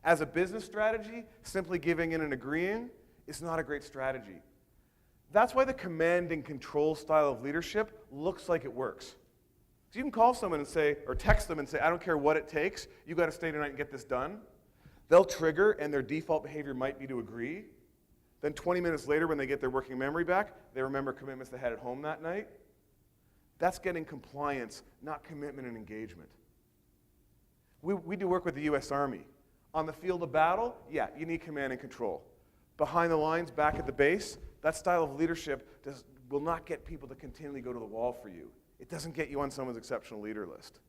As a business strategy, simply giving in and agreeing is not a great strategy. That's why the command and control style of leadership looks like it works. So you can call someone and say, or text them and say, I don't care what it takes, you got to stay tonight and get this done. They'll trigger, and their default behavior might be to agree. Then 20 minutes later, when they get their working memory back, they remember commitments they had at home that night. That's getting compliance, not commitment and engagement. We do work with the US Army. On the field of battle, yeah, you need command and control. Behind the lines, back at the base, that style of leadership will not get people to continually go to the wall for you. It doesn't get you on someone's exceptional leader list.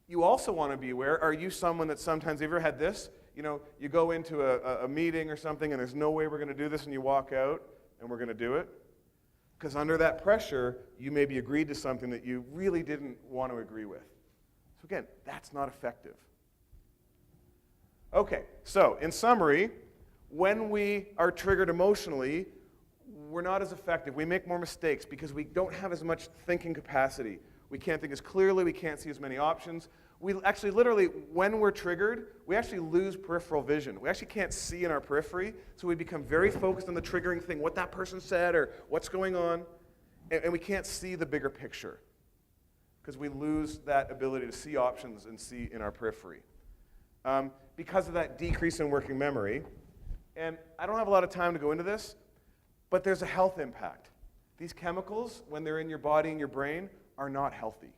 You also want to be aware, are you someone that sometimes, have you ever had this? You know, you go into a meeting or something and there's no way we're going to do this, and you walk out and we're going to do it? Because under that pressure, you maybe agreed to something that you really didn't want to agree with. So again, that's not effective. Okay, so in summary, when we are triggered emotionally, we're not as effective. We make more mistakes because we don't have as much thinking capacity. We can't think as clearly, we can't see as many options. We actually literally, when we're triggered, we actually lose peripheral vision. We actually can't see in our periphery, so we become very focused on the triggering thing, what that person said or what's going on, and we can't see the bigger picture because we lose that ability to see options and see in our periphery. Because of that decrease in working memory, and I don't have a lot of time to go into this, but there's a health impact. These chemicals, when they're in your body and your brain, are not healthy.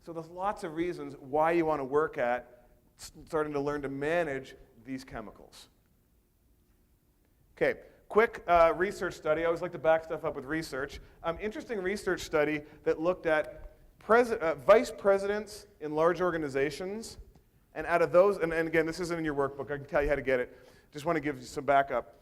So there's lots of reasons why you want to work at starting to learn to manage these chemicals. Okay, quick research study. I always like to back stuff up with research. Interesting research study that looked at vice presidents in large organizations, and out of those, and again, this isn't in your workbook, I can tell you how to get it. Just want to give you some backup.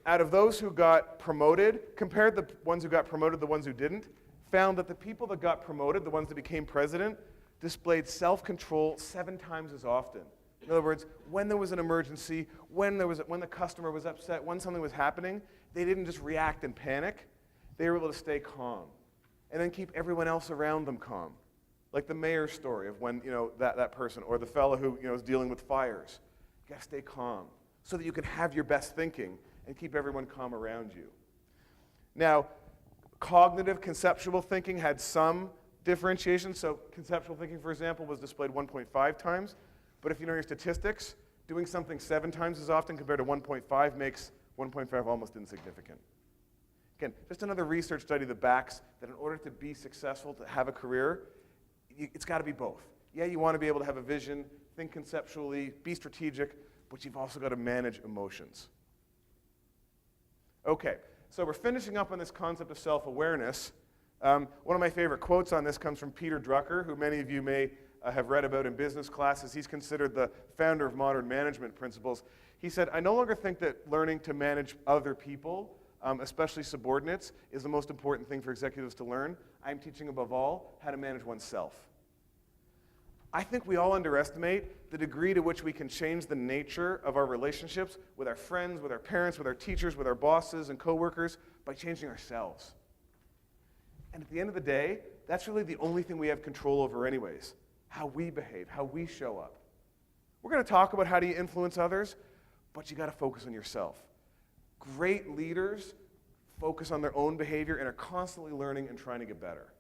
Out of those who got promoted, compared the ones who got promoted to the ones who didn't, found that the people that got promoted, the ones that became president, displayed self-control 7 times as often. In other words, when there was an emergency, when the customer was upset, when something was happening, they didn't just react and panic. They were able to stay calm and then keep everyone else around them calm. Like the mayor's story of when that person, or the fellow who is dealing with fires. You got to stay calm so that you can have your best thinking and keep everyone calm around you. Now, cognitive conceptual thinking had some differentiation. So conceptual thinking, for example, was displayed 1.5 times. But if you know your statistics, doing something 7 times as often compared to 1.5 makes 1.5 almost insignificant. Again, just another research study that backs that in order to be successful, to have a career, it's got to be both. Yeah, you want to be able to have a vision, think conceptually, be strategic, but you've also got to manage emotions. Okay. So we're finishing up on this concept of self-awareness. One of my favorite quotes on this comes from Peter Drucker, who many of you may have read about in business classes. He's considered the founder of modern management principles. He said, I no longer think that learning to manage other people, especially subordinates, is the most important thing for executives to learn. I'm teaching above all how to manage oneself. I think we all underestimate the degree to which we can change the nature of our relationships with our friends, with our parents, with our teachers, with our bosses and coworkers by changing ourselves. And at the end of the day, that's really the only thing we have control over anyways, how we behave, how we show up. We're going to talk about how do you influence others, but you got to focus on yourself. Great leaders focus on their own behavior and are constantly learning and trying to get better.